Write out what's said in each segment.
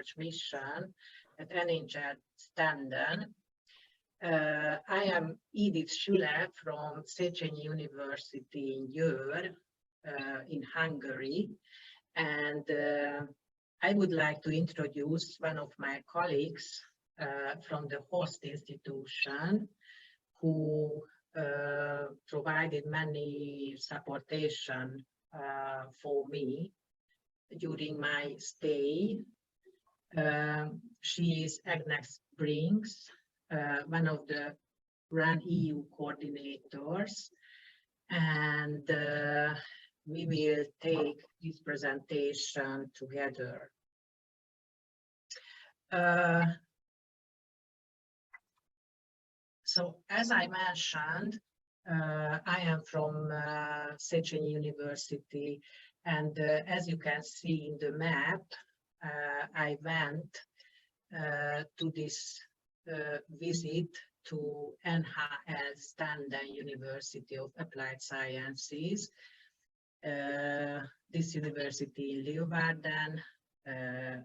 research mission at NHL Stenden. I am Edith Sule from Széchenyi University in Győr, in Hungary, and I would like to introduce one of my colleagues from the host institution who provided many supportation for me during my stay. She is Agnes Brinks, one of the RAN EU coordinators, and we will take this presentation together. So, as I mentioned, I am from Széchenyi University, and as you can see in the map, I went to this visit to NHL Stenden University of Applied Sciences, this university in Leeuwarden,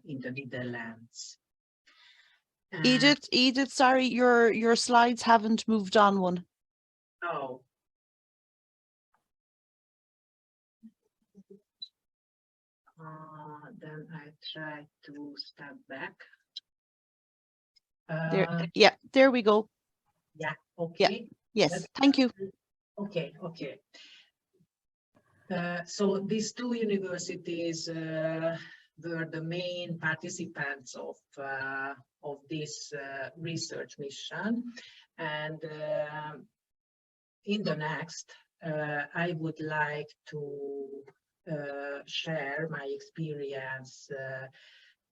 in the Netherlands. Edith, sorry, your slides haven't moved on one. Oh. Then I try to step back. There we go. Yeah, okay. Yeah, yes, thank you. Okay. So these two universities were the main participants of this research mission, and in the next I would like to share my experience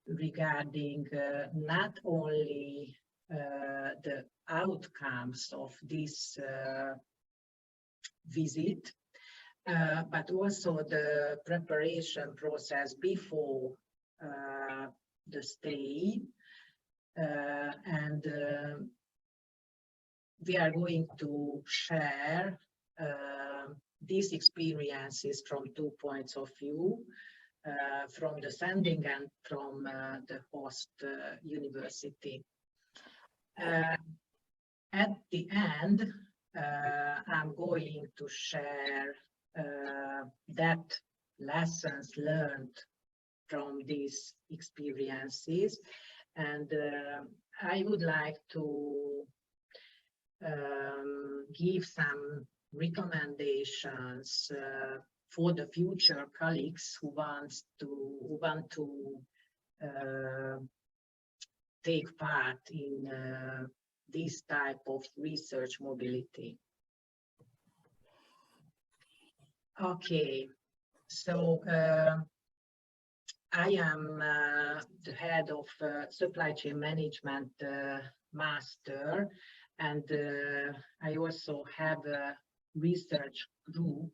regarding not only the outcomes of this visit, but also the preparation process before the stay, and we are going to share these experiences from 2 points of view, from the sending and from the host university. At the end, I'm going to share that lessons learned from these experiences, and I would like to give some recommendations for the future colleagues who want to take part in this type of research mobility. Okay, so I am the head of supply chain management master, and I also have a research group,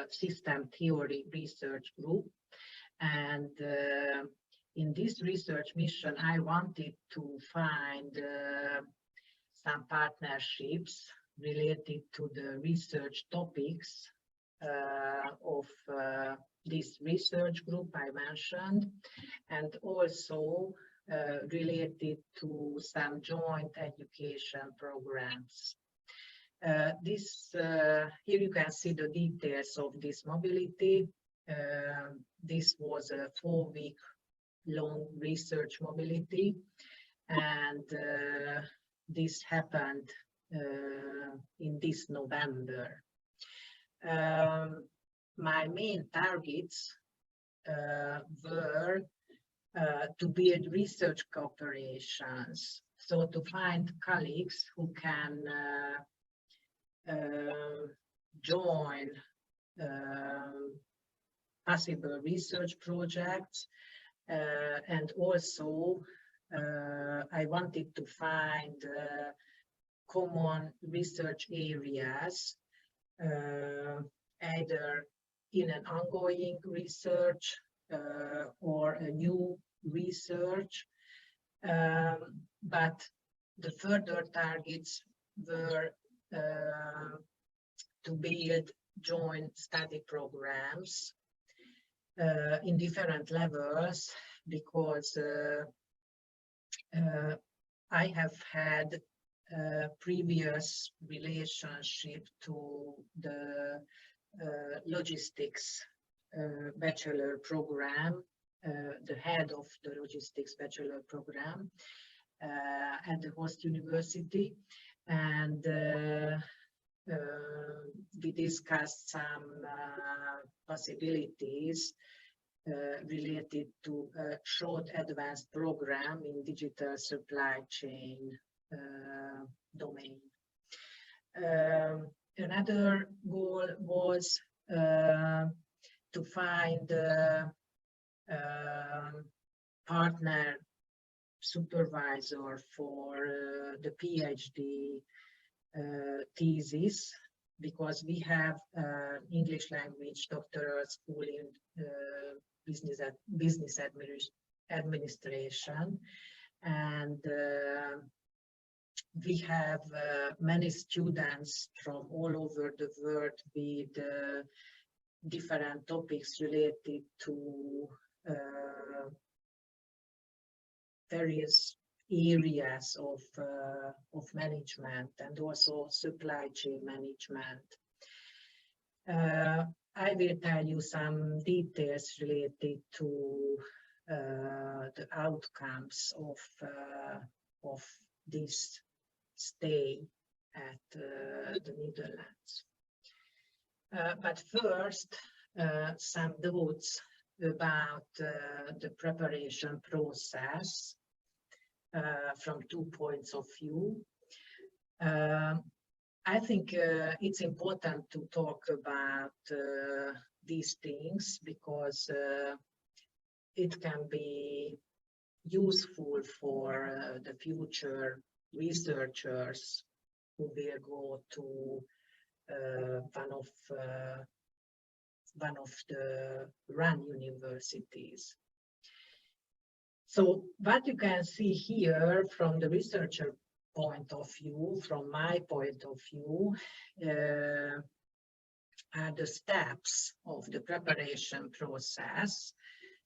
system theory research group, and in this research mission I wanted to find some partnerships related to the research topics of this research group I mentioned, and also related to some joint education programs. Here you can see the details of this mobility. This was a 4-week long research mobility, and this happened in this November. My main targets were to build research cooperations, so to find colleagues who can join possible research projects, and also I wanted to find common research areas, either in an ongoing research or a new research, but the further targets were to build joint study programs in different levels because I have had a previous relationship to the logistics bachelor program, the head of the logistics bachelor program at the host university, and we discussed some possibilities related to a short advanced program in digital supply chain domain. Another goal was to find a partner supervisor for the PhD thesis, because we have English language doctoral school in business administration, and we have many students from all over the world with different topics related to various areas of management and also supply chain management. I will tell you some details related to the outcomes of this stay at the Netherlands. But first, some thoughts about the preparation process from 2 points of view. I think it's important to talk about these things because it can be useful for the future researchers who will go to one of the RAN universities. So what you can see here from the researcher point of view, from my point of view, are the steps of the preparation process.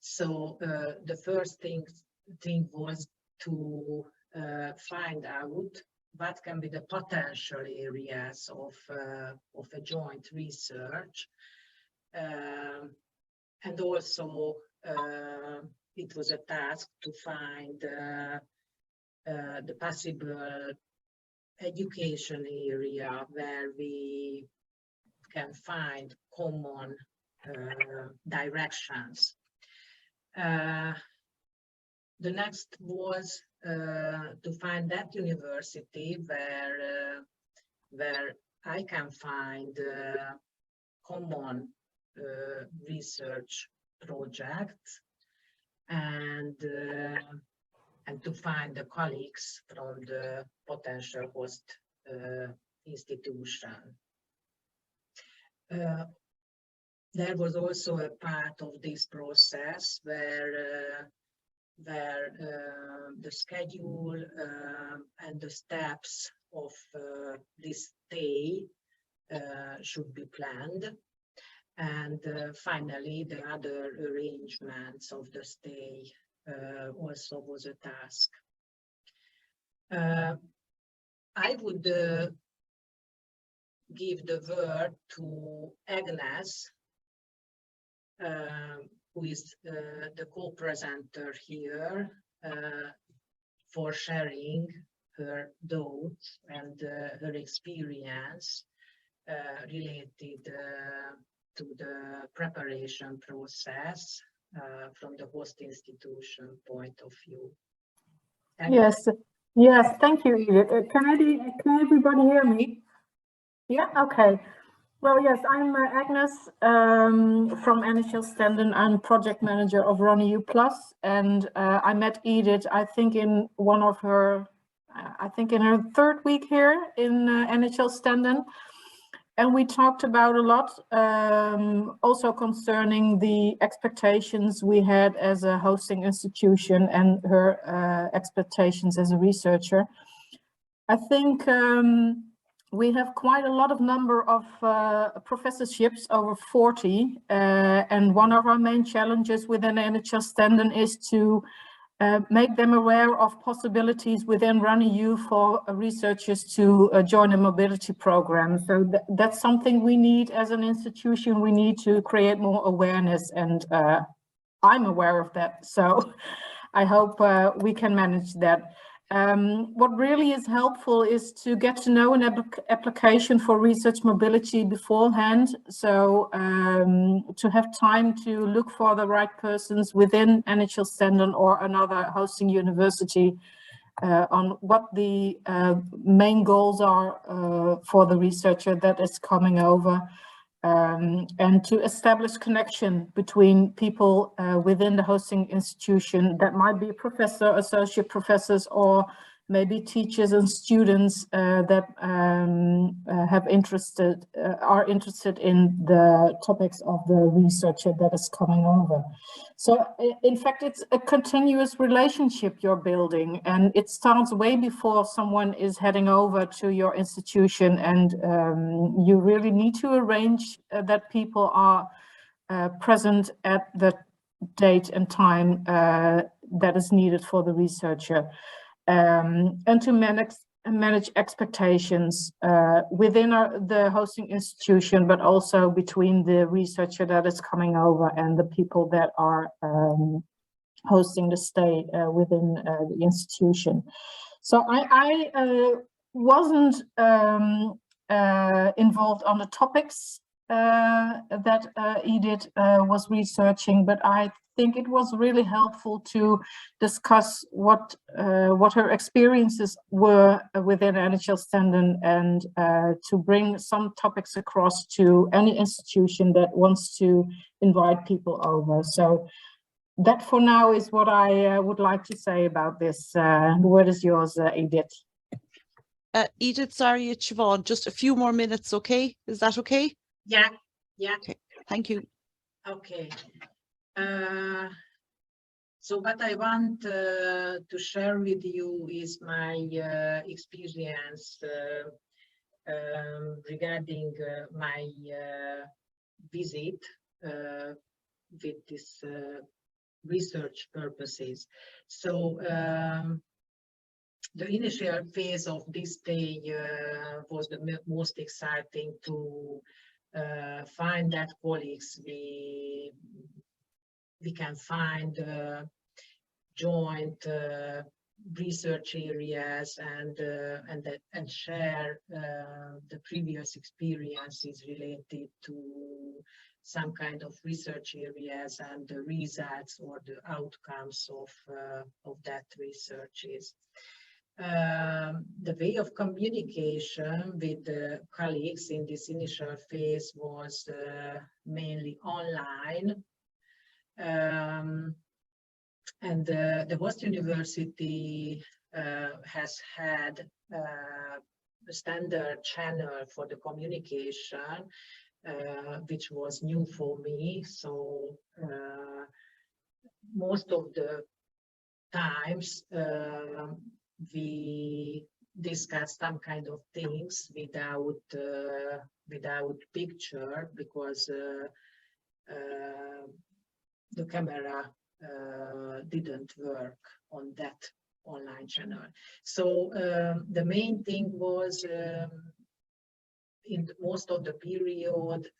So the first thing was to find out what can be the potential areas of a joint research, and also it was a task to find the possible education area where we can find common directions. The next was to find that university where I can find common research projects, and to find the colleagues from the potential host institution. There was also a part of this process where the schedule and the steps of this stay should be planned. And finally, the other arrangements of the stay also was a task. I would give the word to Agnes, who is the co-presenter here, for sharing her thoughts and her experience related to the preparation process from the host institution point of view. Yes, yes, thank you, Edith. Can everybody hear me? Yeah, okay. Well, yes, I'm Agnes from NHL Stenden. I'm project manager of RunEU Plus, and I met Edith, I think in one of her, in her third week here in NHL Stenden. And we talked about a lot, also concerning the expectations we had as a hosting institution and her expectations as a researcher. I think we have quite a lot of number of professorships, over 40, and one of our main challenges within NHL Stenden is to make them aware of possibilities within RunEU for researchers to join a mobility program. So that's something we need as an institution. We need to create more awareness, and I'm aware of that. So I hope we can manage that. What really is helpful is to get to know an application for research mobility beforehand. So to have time to look for the right persons within NHL Stenden or another hosting university on what the main goals are for the researcher that is coming over. And to establish connection between people within the hosting institution. That might be a professor, associate professors, or maybe teachers and students that are interested in the topics of the researcher that is coming over. So in fact, it's a continuous relationship you're building, and it starts way before someone is heading over to your institution, and you really need to arrange that people are present at the date and time that is needed for the researcher. And to manage expectations within the hosting institution, but also between the researcher that is coming over and the people that are hosting the stay within the institution. So I wasn't involved on the topics that Edith was researching, but I think it was really helpful to discuss what her experiences were within NHL Stenden, and to bring some topics across to any institution that wants to invite people over. So that for now is what I would like to say about this. The word is yours, Edith. Edith, sorry, it's Siobhan. Just a few more minutes, okay? Is that okay? Yeah. Okay, thank you. Okay. So what I want to share with you is my experience regarding my visit with this research purposes. So the initial phase of this day was the most exciting, to find that colleagues we can find joint research areas and share the previous experiences related to some kind of research areas and the results or the outcomes of that researches. The way of communication with the colleagues in this initial phase was mainly online. And the host university has had a standard channel for the communication, which was new for me. So most of the times we discuss some kind of things without picture, because the camera didn't work on that online channel. So the main thing was in most of the period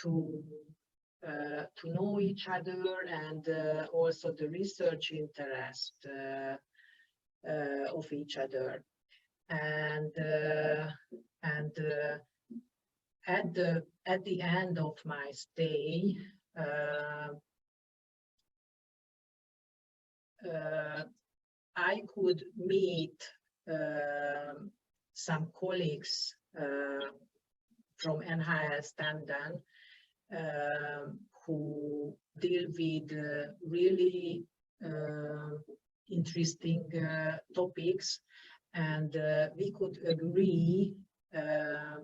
to know each other, and also the research interest of each other, and at the end of my stay, I could meet some colleagues from NHL Stenden who deal with really interesting topics, and we could agree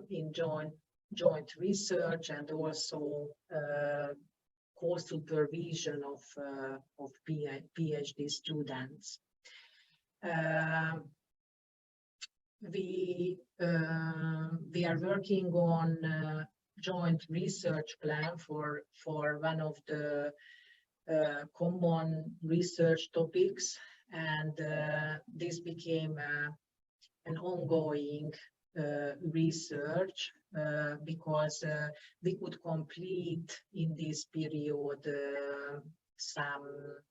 in joint research and also co-supervision of PhD students. we are working on a joint research plan for one of the common research topics, and this became an ongoing research because we could complete in this period some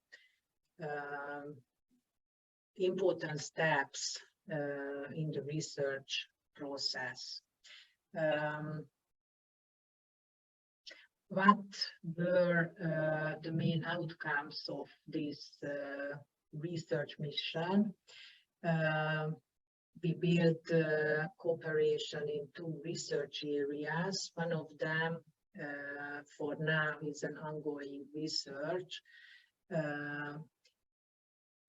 important steps in the research process. What were the main outcomes of this research mission? We built cooperation in 2 research areas. One of them for now is an ongoing research.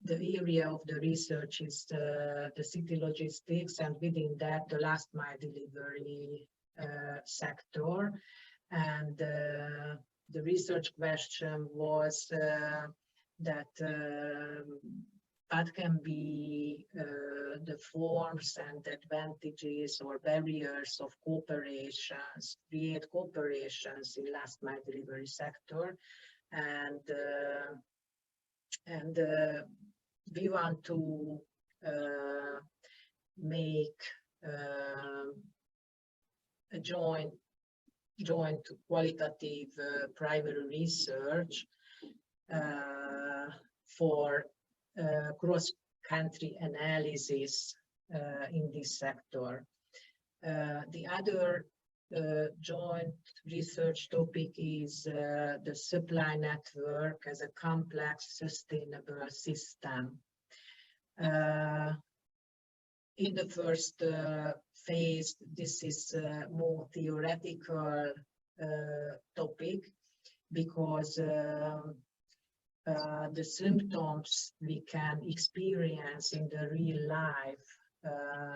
The area of the research is the city logistics, and within that the last mile delivery sector. And the research question was that what can be the forms and advantages or barriers of cooperations, create cooperations in last mile delivery sector, and we want to make a joint qualitative primary research for cross-country analysis in this sector. The other joint research topic is the supply network as a complex, sustainable system. In the first phase, this is a more theoretical topic because the symptoms we can experience in the real life,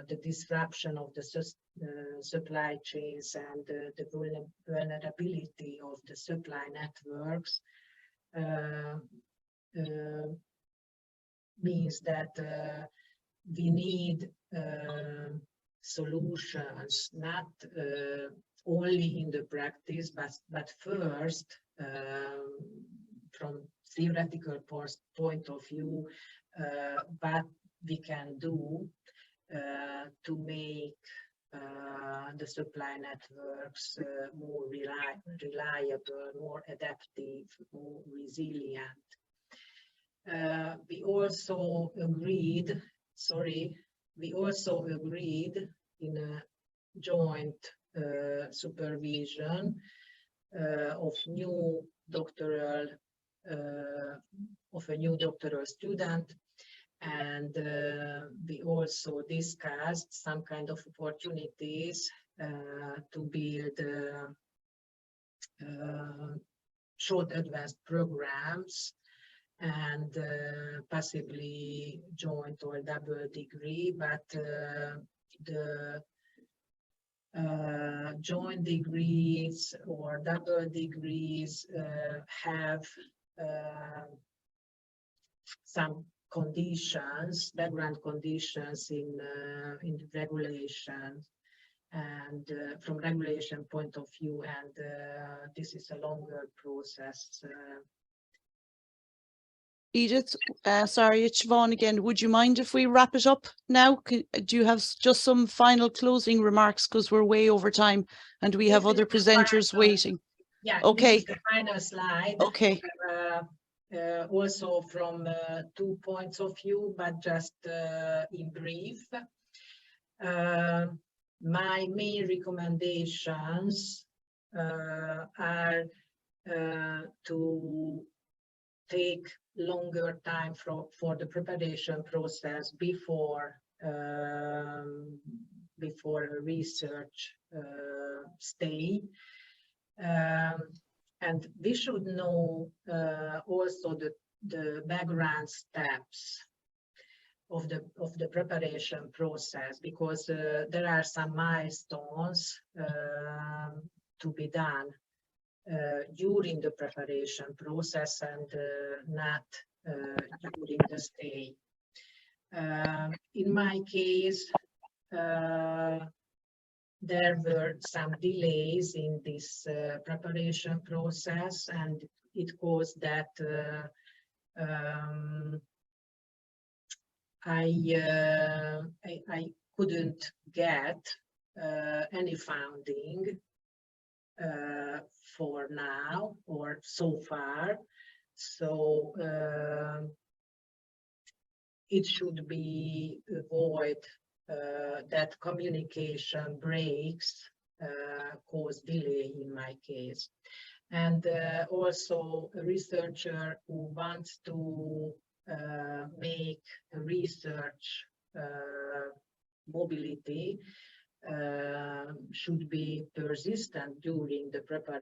the disruption of the supply chains and the vulnerability of the supply networks means that we need solutions, not only in the practice, but first from theoretical point of view, what we can do to make the supply networks more reliable, more adaptive, more resilient. We also agreed in a joint supervision of a new doctoral student, and we also discussed some kind of opportunities to build short advanced programs and possibly joint or double degree, but the joint degrees or double degrees have some conditions, background conditions in the regulation, and from regulation point of view, and this is a longer process. Edith, sorry, it's Siobhan again. Would you mind if we wrap it up now? Do you have just some final closing remarks, because we're way over time and we have other presenters waiting? Yeah, okay. This is the final slide. Okay. Also from 2 points of view, but just in brief. My main recommendations are to take longer time for the preparation process before a research stay. And we should know also the background steps of the preparation process, because there are some milestones to be done during the preparation process and not during the stay. In my case, there were some delays in this preparation process, and it caused that I couldn't get any funding for now or so far. So it should be avoid that communication breaks cause delay in my case. And also a researcher who wants to make research mobility should be persistent during the preparation